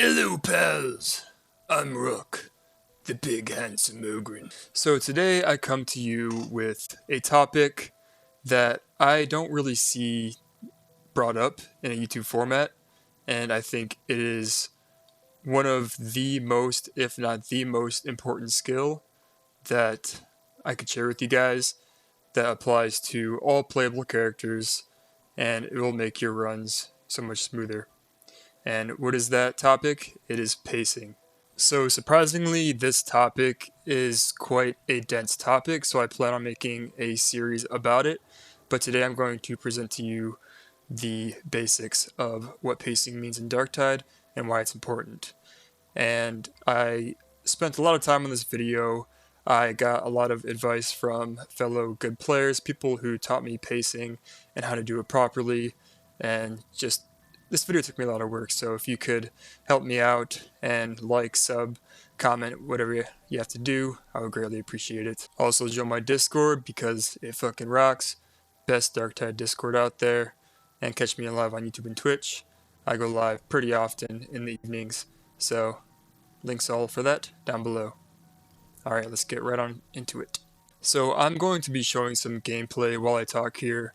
Hello, pals. I'm Rook, the big handsome ogre. So today I come to you with a topic that I don't really see brought up in a YouTube format, and I think it is one of the most, if not the most important skill that I could share with you guys that applies to all playable characters, and it will make your runs so much smoother. And what is that topic? It is pacing. So surprisingly, this topic is quite a dense topic, so I plan on making a series about it. But today I'm going to present to you the basics of what pacing means in Darktide and why it's important. And I spent a lot of time on this video. I got a lot of advice from fellow good players, people who taught me pacing and how to do it properly, and just this video took me a lot of work, so if you could help me out and like, sub, comment, whatever you have to do, I would greatly appreciate it. Also join my Discord because it fucking rocks. Best Darktide Discord out there. And catch me live on YouTube and Twitch. I go live pretty often in the evenings, so links all for that down below. Alright, let's get right on into it. So I'm going to be showing some gameplay while I talk here.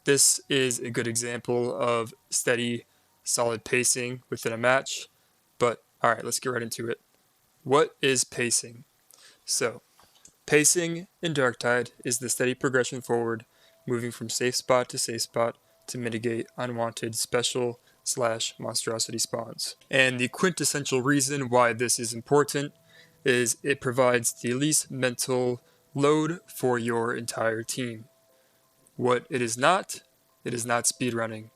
This is a good example of steady, solid pacing within a match. But alright, let's get right into it. What is pacing? So, pacing in Darktide is the steady progression forward, moving from safe spot to mitigate unwanted special/monstrosity spawns. And the quintessential reason why this is important is it provides the least mental load for your entire team. What it is not speedrunning.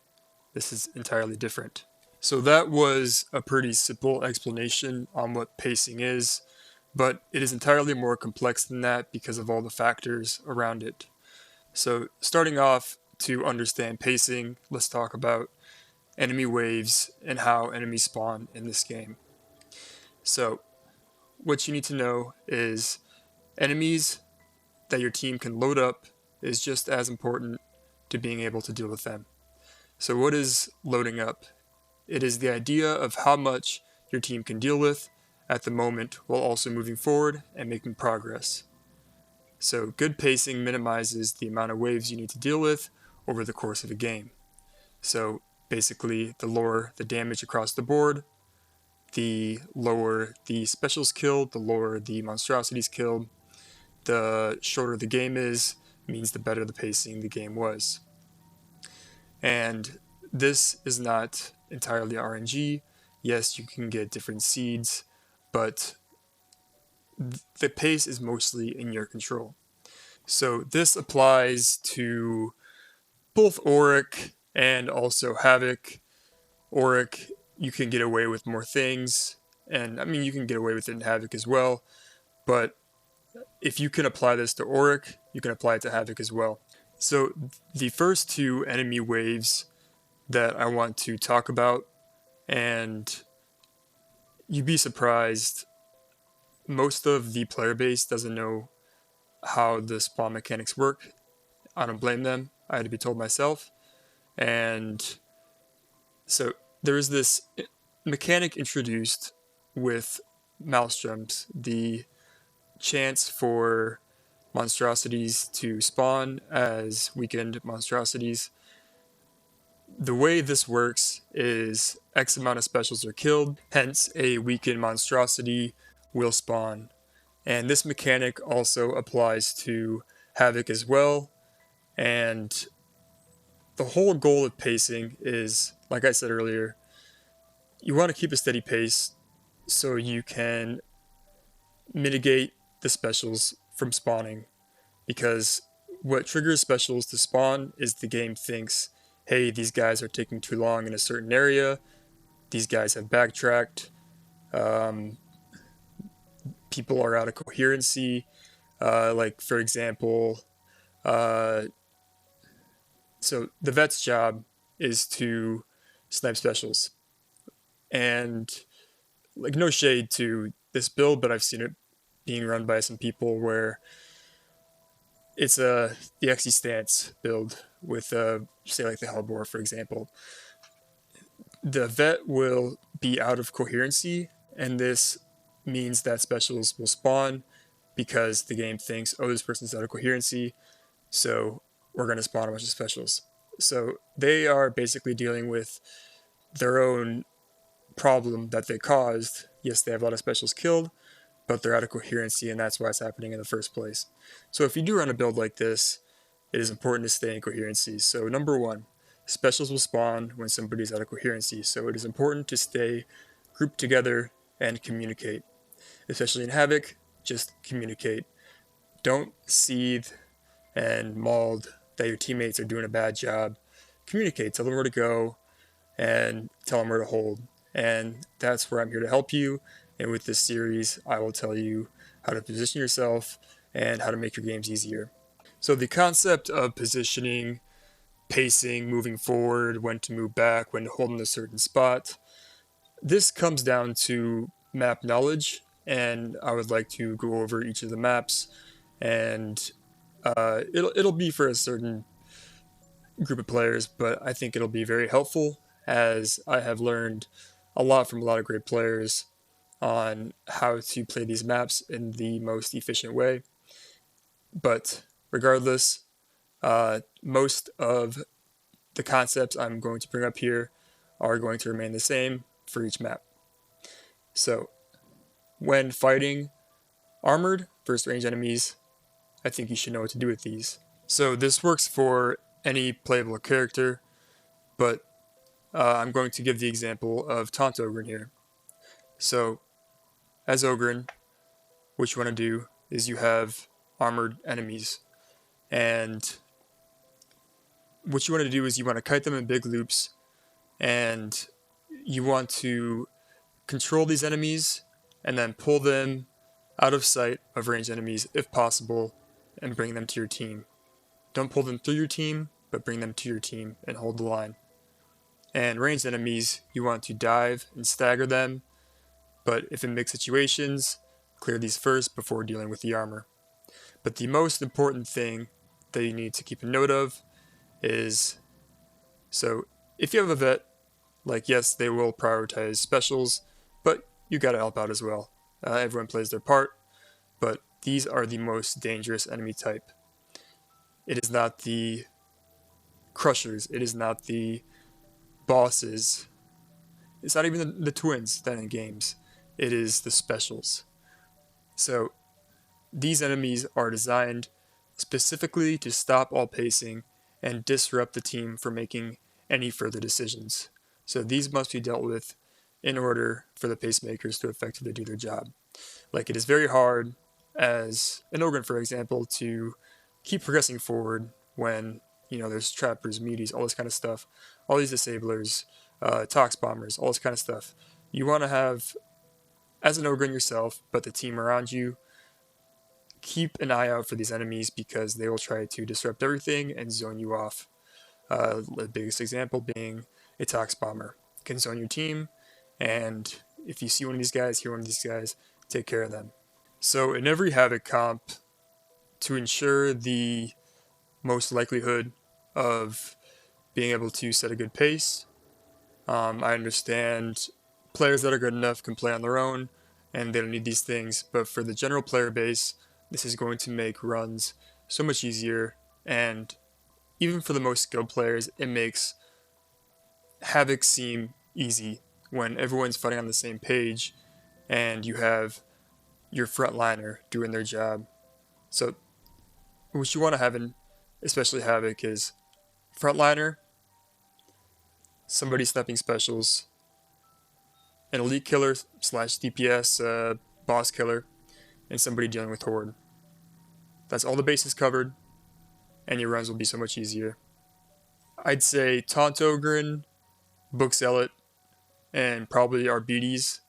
This is entirely different. So that was a pretty simple explanation on what pacing is, but it is entirely more complex than that because of all the factors around it. So starting off, to understand pacing, let's talk about enemy waves and how enemies spawn in this game. So what you need to know is enemies that your team can load up is just as important to being able to deal with them. So what is loading up? It is the idea of how much your team can deal with at the moment while also moving forward and making progress. So good pacing minimizes the amount of waves you need to deal with over the course of a game. So basically, the lower the damage across the board, the lower the specials killed, the lower the monstrosities killed, the shorter the game is, means the better the pacing the game was. And this is not entirely RNG. Yes, you can get different seeds, but the pace is mostly in your control. So this applies to both Auric and also Havoc. Auric, you can get away with more things, and I mean you can get away with it in Havoc as well, but if you can apply this to Auric, you can apply it to Havoc as well. So the first two enemy waves that I want to talk about, and you'd be surprised, most of the player base doesn't know how the spawn mechanics work. I don't blame them. I had to be told myself. And so there's this mechanic introduced with Maelstroms, the chance for monstrosities to spawn as weakened monstrosities. The way this works is X amount of specials are killed, hence a weakened monstrosity will spawn. And this mechanic also applies to Havoc as well. And the whole goal of pacing is, like I said earlier, you want to keep a steady pace so you can mitigate the specials from spawning. Because what triggers specials to spawn is the game thinks, hey, these guys are taking too long in a certain area, these guys have backtracked, people are out of coherency, like for example, so the vet's job is to snipe specials. And like no shade to this build, but I've seen it being run by some people where it's the XE stance build with say like the Hellbore, for example. The vet will be out of coherency, and this means that specials will spawn because the game thinks, oh, this person's out of coherency, so we're going to spawn a bunch of specials. So they are basically dealing with their own problem that they caused. Yes, they have a lot of specials killed, but they're out of coherency, and that's why it's happening in the first place. So if you do run a build like this, it is important to stay in coherency. So number one, specials will spawn when somebody's out of coherency, so it is important to stay grouped together and communicate. Especially in Havoc, just communicate. Don't seethe and mauled that your teammates are doing a bad job. Communicate, tell them where to go, and tell them where to hold. And that's where I'm here to help you. And with this series, I will tell you how to position yourself and how to make your games easier. So the concept of positioning, pacing, moving forward, when to move back, when to hold in a certain spot, this comes down to map knowledge, and I would like to go over each of the maps, and it'll be for a certain group of players, but I think it'll be very helpful as I have learned a lot from a lot of great players on how to play these maps in the most efficient way. But regardless, most of the concepts I'm going to bring up here are going to remain the same for each map. So, when fighting armored versus ranged enemies, I think you should know what to do with these. So this works for any playable character, but I'm going to give the example of Taunt Ogryn here. So, as Ogryn, what you want to do is you have armored enemies, and what you want to do is you want to kite them in big loops, and you want to control these enemies and then pull them out of sight of ranged enemies if possible and bring them to your team. Don't pull them through your team, but bring them to your team and hold the line. And ranged enemies, you want to dive and stagger them, but if in mixed situations, clear these first before dealing with the armor. But the most important thing that you need to keep a note of is, so if you have a vet, like yes, they will prioritize specials, but you gotta help out as well. Everyone plays their part, but these are the most dangerous enemy type. It is not the crushers, it is not the bosses, it's not even the twins that in games, it is the specials. So these enemies are designed specifically to stop all pacing and disrupt the team from making any further decisions. So these must be dealt with in order for the pacemakers to effectively do their job. Like, it is very hard, as an Ogryn, for example, to keep progressing forward when, there's trappers, muties, all this kind of stuff, all these disablers, tox bombers, all this kind of stuff. You want to have, as an Ogryn yourself, but the team around you, keep an eye out for these enemies because they will try to disrupt everything and zone you off. The biggest example being a tox bomber. It can zone your team, and if you see one of these guys, hear one of these guys, take care of them. So in every Havoc comp, to ensure the most likelihood of being able to set a good pace, I understand players that are good enough can play on their own, and they don't need these things, but for the general player base, this is going to make runs so much easier, and even for the most skilled players, it makes Havoc seem easy when everyone's fighting on the same page and you have your frontliner doing their job. So what you want to have in especially Havoc is frontliner, somebody sniping specials, an elite killer / DPS boss killer, and somebody dealing with horde. That's all the bases covered, and your runs will be so much easier. I'd say Taunt Ogryn, Book Zealot, and probably our BDs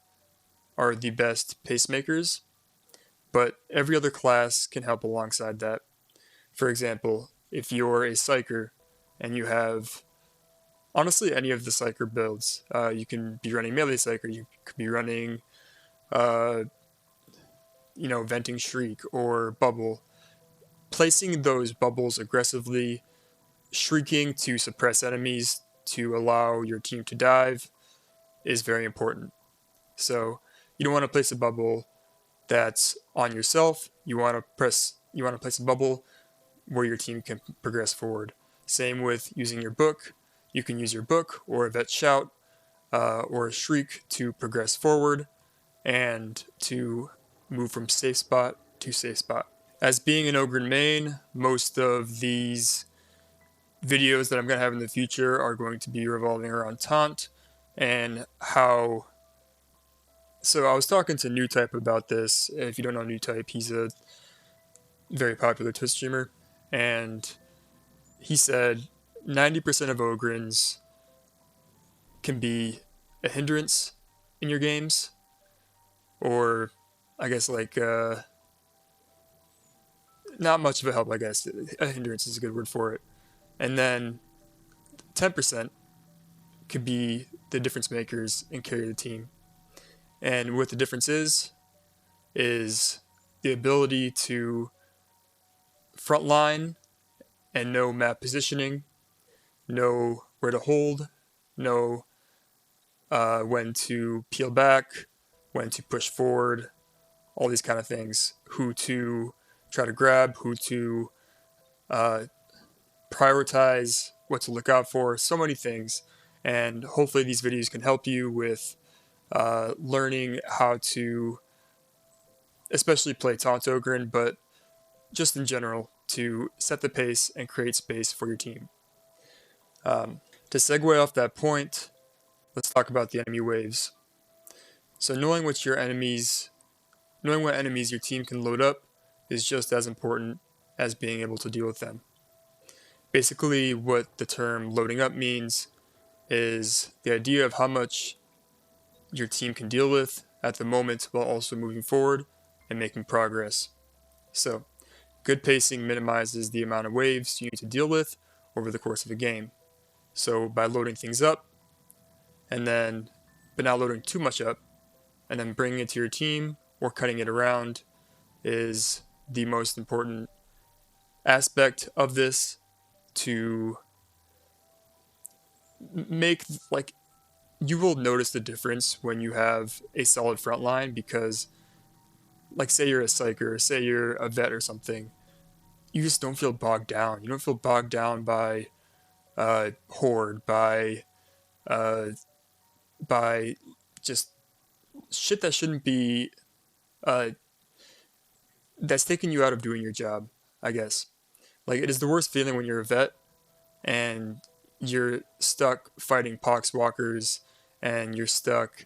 are the best pacemakers, but every other class can help alongside that. For example, if you're a Psyker and you have, honestly, any of the Psyker builds, you can be running Melee Psyker, you could be running, Venting Shriek or Bubble. Placing those bubbles aggressively, shrieking to suppress enemies to allow your team to dive, is very important. So you don't want to place a bubble that's on yourself. You want to place a bubble where your team can progress forward. Same with using your book. You can use your book or a vet shout or a shriek to progress forward and to move from safe spot to safe spot. As being an Ogren main, most of these videos that I'm going to have in the future are going to be revolving around taunt and how. So I was talking to New Type about this. If you don't know New Type, he's a very popular Twitch streamer, and he said 90% of Ogrins can be a hindrance in your games, or I guess like not much of a help. I guess a hindrance is a good word for it. And then 10% could be the difference makers and carry the team. And what the difference is the ability to frontline and know map positioning, know where to hold, know when to peel back, when to push forward, all these kind of things, who to try to grab, who to prioritize, what to look out for, so many things. And hopefully these videos can help you with learning how to especially play Taunt Ogren, but just in general, to set the pace and create space for your team. To segue off that point, let's talk about the enemy waves. So knowing what enemies your team can load up is just as important as being able to deal with them. Basically, what the term loading up means is the idea of how much your team can deal with at the moment while also moving forward and making progress. So, good pacing minimizes the amount of waves you need to deal with over the course of a game. So, by loading things up, but not loading too much up, and then bringing it to your team or cutting it around is the most important aspect of this to make, like, you will notice the difference when you have a solid front line because, like, say you're a psyker, say you're a vet or something, you just don't feel bogged down. You don't feel bogged down by horde, by just shit that shouldn't be, that's taking you out of doing your job, I guess. Like, it is the worst feeling when you're a vet and you're stuck fighting poxwalkers and you're stuck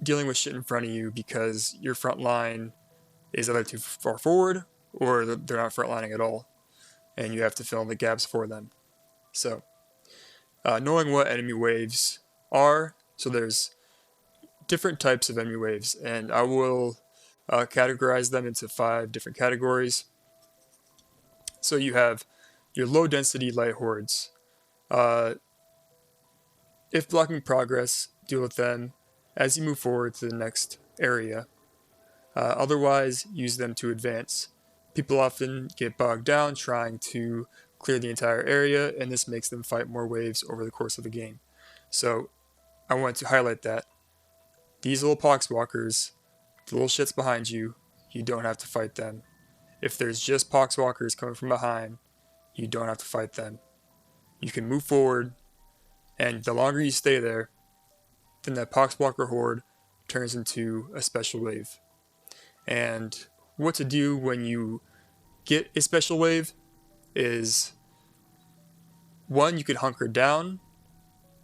dealing with shit in front of you because your front line is either too far forward or they're not frontlining at all, and you have to fill in the gaps for them. So, knowing what enemy waves are, so there's different types of enemy waves, and I will categorize them into 5 different categories. So you have your low density light hordes. If blocking progress, deal with them as you move forward to the next area. Otherwise, use them to advance. People often get bogged down trying to clear the entire area, and this makes them fight more waves over the course of the game. So I want to highlight that. These little poxwalkers, the little shits behind you, you don't have to fight them. If there's just poxwalkers coming from behind, you don't have to fight them. You can move forward, and the longer you stay there, then that poxwalker horde turns into a special wave. And what to do when you get a special wave is, one, you could hunker down,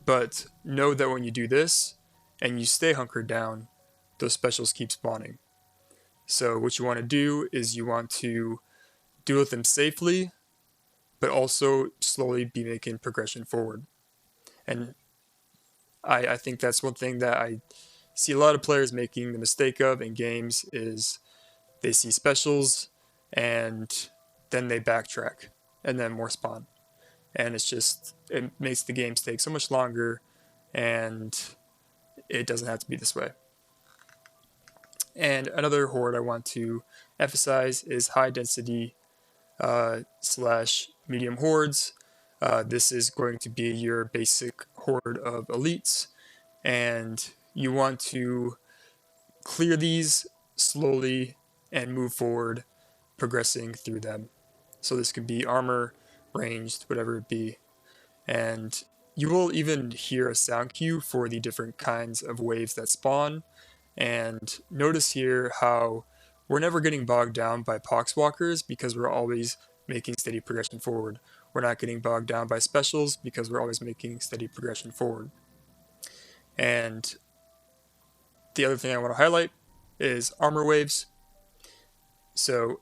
but know that when you do this and you stay hunkered down, those specials keep spawning. So what you want to do is you want to deal with them safely, but also slowly be making progression forward. And I think that's one thing that I see a lot of players making the mistake of in games is they see specials and then they backtrack and then more spawn. And it makes the games take so much longer, and it doesn't have to be this way. And another horde I want to emphasize is high density / medium hordes. This is going to be your basic horde of elites. and you want to clear these slowly and move forward, progressing through them. So this could be armor, ranged, whatever it be. And you will even hear a sound cue for the different kinds of waves that spawn. And notice here how we're never getting bogged down by poxwalkers because we're always making steady progression forward. We're not getting bogged down by specials because we're always making steady progression forward. And the other thing I want to highlight is armor waves. So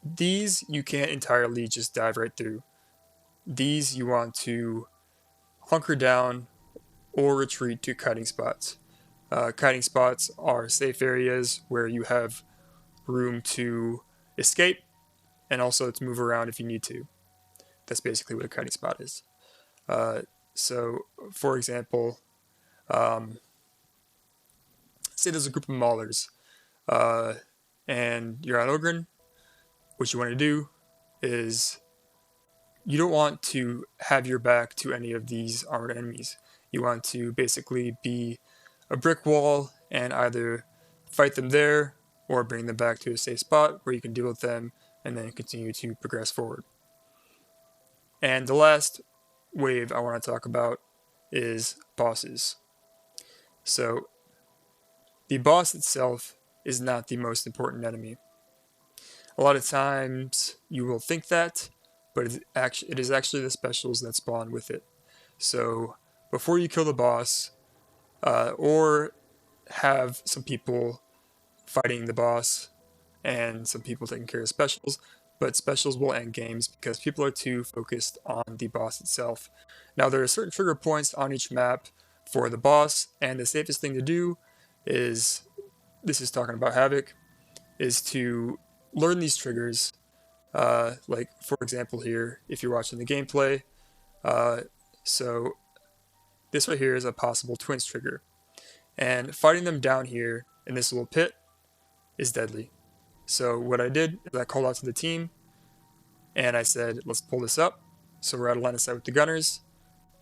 these you can't entirely just dive right through. These you want to hunker down or retreat to kiting spots. Kiting spots are safe areas where you have room to escape and also to move around if you need to. That's basically what a kiting spot is. So, for example, say there's a group of maulers and you're on Ogren. What you want to do is you don't want to have your back to any of these armored enemies. You want to basically be a brick wall and either fight them there or bring them back to a safe spot where you can deal with them and then continue to progress forward. And the last wave I want to talk about is bosses. So the boss itself is not the most important enemy. A lot of times you will think that, but it is actually the specials that spawn with it. So before you kill the boss, or have some people fighting the boss and some people taking care of specials, but specials will end games because people are too focused on the boss itself. Now there are certain trigger points on each map for the boss, and the safest thing to do is, this is talking about Havoc, is to learn these triggers. Like for example here, if you're watching the gameplay, so this right here is a possible twins trigger. And fighting them down here in this little pit is deadly. So what I did is I called out to the team and I said, let's pull this up so we're out of line of sight with the gunners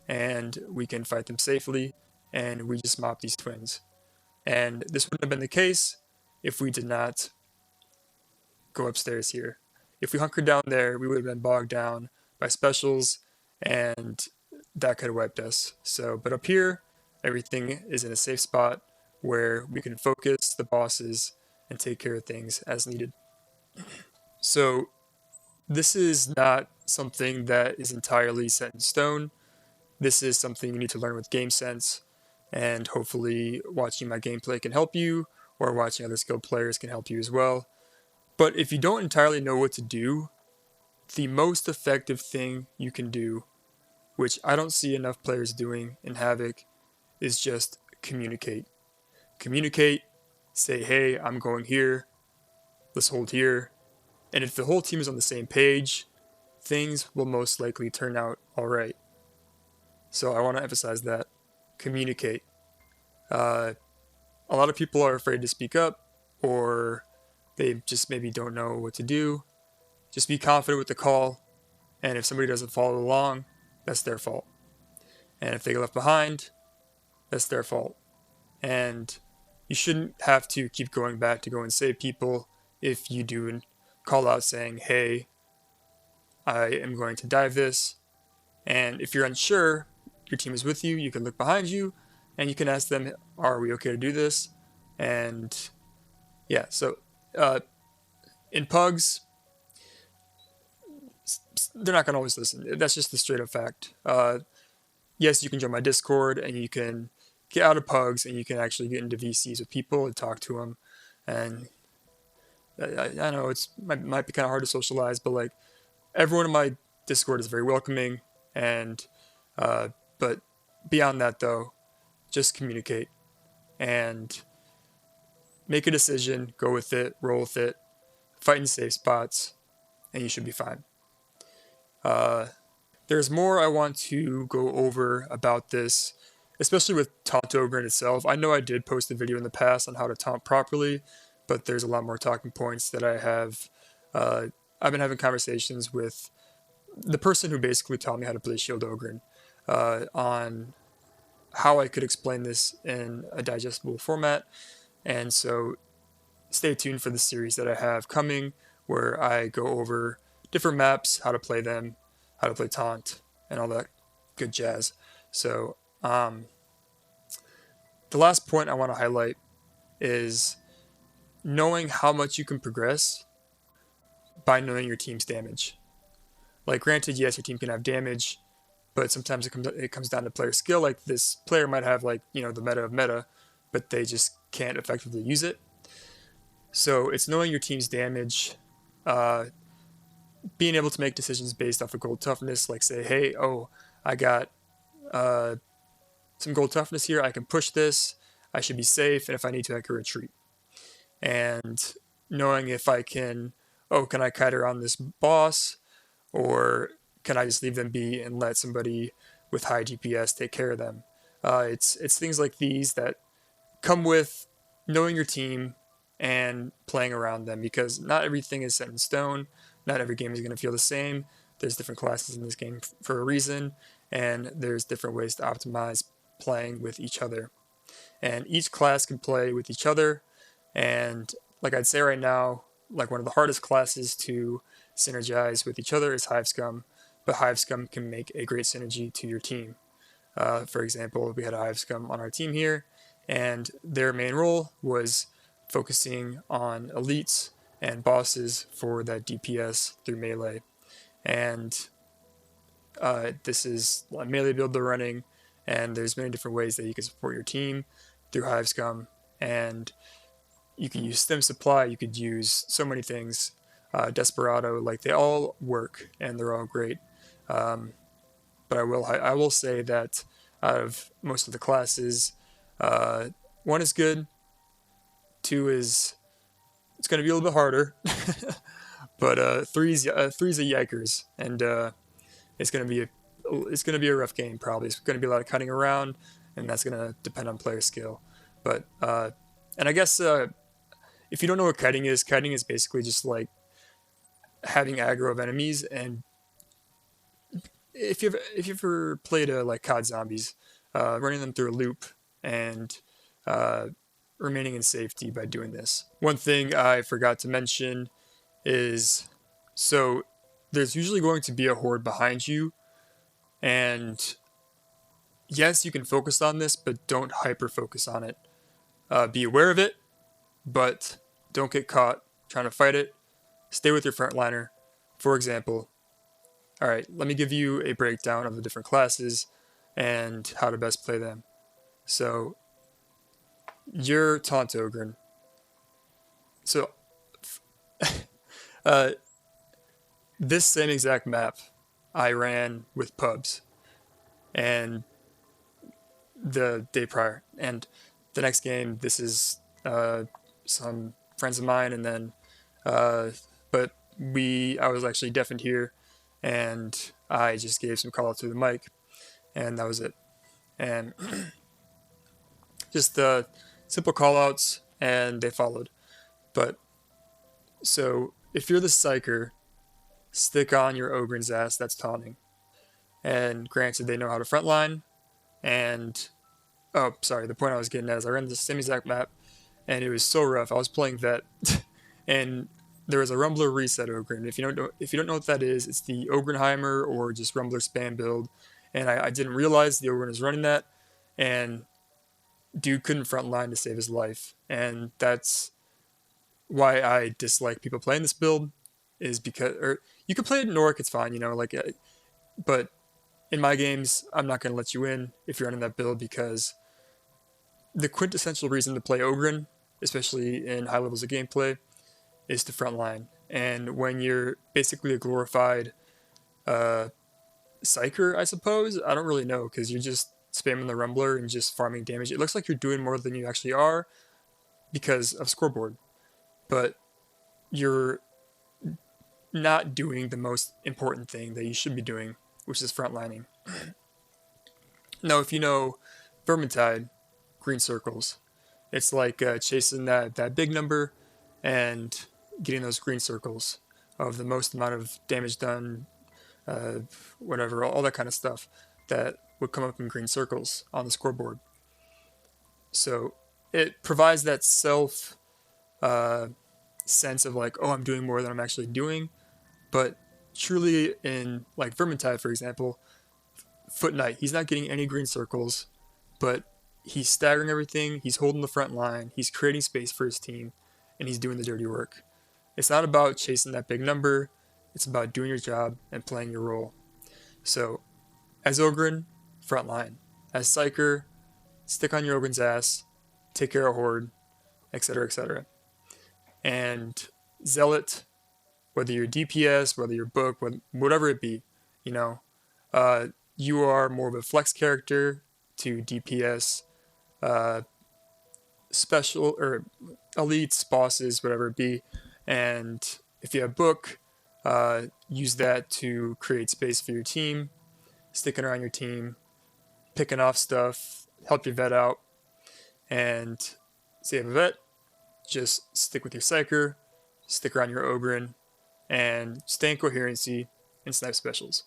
and we can fight them safely, and we just mop these twins. And this wouldn't have been the case if we did not go upstairs here. If we hunkered down there, we would have been bogged down by specials and that could have wiped us. So, but up here, everything is in a safe spot where we can focus the bosses and take care of things as needed. So this is not something that is entirely set in stone. This is something you need to learn with game sense, and hopefully watching my gameplay can help you, or watching other skilled players can help you as well. But if you don't entirely know what to do, the most effective thing you can do, which I don't see enough players doing in Havoc, is just communicate. Communicate, say, hey, I'm going here, let's hold here. And if the whole team is on the same page, things will most likely turn out alright. So I want to emphasize that. Communicate. A lot of people are afraid to speak up, or they just maybe don't know what to do. Just be confident with the call, and if somebody doesn't follow along, that's their fault. And if they get left behind, that's their fault. And you shouldn't have to keep going back to go and save people if you do call out saying, hey, I am going to dive this. And if you're unsure, your team is with you, you can look behind you and you can ask them, are we okay to do this? And yeah, so in pugs, they're not going to always listen. That's just the straight up fact. Yes, you can join my Discord and you can get out of pugs and you can actually get into VCs with people and talk to them. And I know it's might be kind of hard to socialize, but like everyone in my Discord is very welcoming. And but beyond that, though, just communicate and make a decision. Go with it. Roll with it. Fight in safe spots, and you should be fine. There's more I want to go over about this, especially with Taunt Ogre in itself. I know I did post a video in the past on how to taunt properly, but there's a lot more talking points that I have. I've been having conversations with the person who basically taught me how to play Shield Ogre on how I could explain this in a digestible format. And so stay tuned for the series that I have coming where I go over different maps, how to play them, how to play taunt, and all that good jazz. So the last point I want to highlight is knowing how much you can progress by knowing your team's damage. Like, granted, yes, your team can have damage, but sometimes it comes down to player skill. Like, this player might have, like, the meta of meta, but they just can't effectively use it. So it's knowing your team's damage, being able to make decisions based off of gold toughness. Like, say, hey, I got some gold toughness here. I can push this. I should be safe, and if I need to, I can retreat. And knowing if I can I kite around this boss, or can I just leave them be and let somebody with high DPS take care of them? It's things like these that come with knowing your team and playing around them, because not everything is set in stone. Not every game is going to feel the same. There's different classes in this game for a reason, and there's different ways to optimize playing with each other. And each class can play with each other, and like I'd say right now, like one of the hardest classes to synergize with each other is Hive Scum, but Hive Scum can make a great synergy to your team. For example, we had a Hive Scum on our team here, and their main role was focusing on elites and bosses for that DPS through melee. And this is a melee build they're running, and there's many different ways that you can support your team through Hive Scum. And you can use stim supply, you could use so many things. Desperado, like, they all work and they're all great. But I will say that out of most of the classes, 1 is good, 2 is it's going to be a little bit harder, but 3's a yikers, and it's going to be a rough game probably. It's going to be a lot of cutting around, and that's going to depend on player skill. But and I guess if you don't know what kiting is basically just like having aggro of enemies. And if you've ever played like COD Zombies, running them through a loop and remaining in safety by doing this. One thing I forgot to mention is, so there's usually going to be a horde behind you, and yes, you can focus on this, but don't hyper focus on it. Be aware of it, but don't get caught trying to fight it. Stay with your frontliner. For example, all right, let me give you a breakdown of the different classes and how to best play them. So, you're Taunt Ogren. So, this same exact map I ran with pubs and the day prior, and the next game this is some friends of mine, and then but I was actually deafened here, and I just gave some call out through the mic, and that was it. And just simple call outs, and they followed. But so if you're the psyker, stick on your Ogren's ass that's taunting. And granted, they know how to frontline. And the point I was getting at is I ran the same exact map, and it was so rough. I was playing Vet, and there was a Rumbler reset Ogren. If you don't know what that is, it's the Ogrenheimer or just Rumbler spam build. And I didn't realize the Ogren was running that, and dude couldn't frontline to save his life. And that's why I dislike people playing this build, is because, or you can play it in Nork, it's fine, but in my games, I'm not going to let you in if you're running that build, because the quintessential reason to play Ogren, especially in high levels of gameplay, is to frontline. And when you're basically a glorified psyker, I suppose, I don't really know, because you're just spamming the Rumbler and just farming damage. It looks like you're doing more than you actually are because of scoreboard, but you're not doing the most important thing that you should be doing, which is frontlining. Now, if you know Vermintide, green circles, it's like chasing that big number and getting those green circles of the most amount of damage done, whatever, all that kind of stuff. That would come up in green circles on the scoreboard. So it provides that self sense of like, oh, I'm doing more than I'm actually doing. But truly in like Vermintide, for example, Foot Knight, he's not getting any green circles, but he's staggering everything, he's holding the front line, he's creating space for his team, and he's doing the dirty work. It's not about chasing that big number, it's about doing your job and playing your role. So, as Ogryn, front line. As Psyker, stick on your Ogryn's ass, take care of Horde, etc., etc. And Zealot, whether you're DPS, whether you're Book, whatever it be, you know, you are more of a flex character to DPS, special or elites, bosses, whatever it be. And if you have Book, use that to create space for your team, sticking around your team, picking off stuff, help your vet out. And say you have a vet, just stick with your Psyker, stick around your Ogryn, and stay in coherency and snipe specials.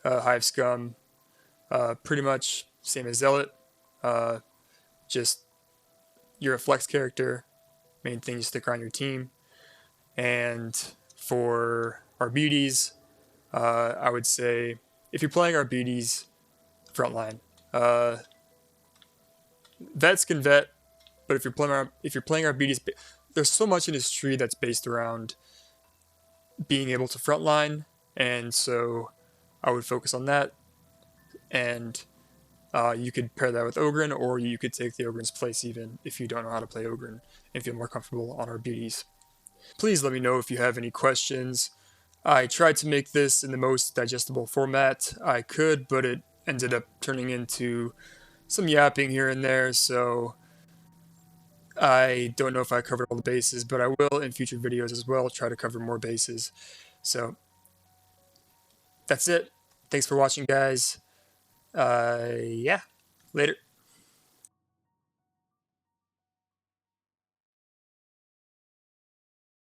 Hive Scum, pretty much same as Zealot, just you're a flex character, main thing, you stick around your team. And for our beauties, I would say if you're playing our beauties, frontline. Vets can vet, but if you're playing our beauties, there's so much in this tree that's based around being able to frontline, and so I would focus on that. And you could pair that with Ogryn, or you could take the Ogryn's place even if you don't know how to play Ogryn and feel more comfortable on our beauties. Please let me know if you have any questions. I tried to make this in the most digestible format I could, but it ended up turning into some yapping here and there, so I don't know if I covered all the bases, but I will in future videos as well try to cover more bases. So that's it. Thanks for watching, guys. Yeah, later.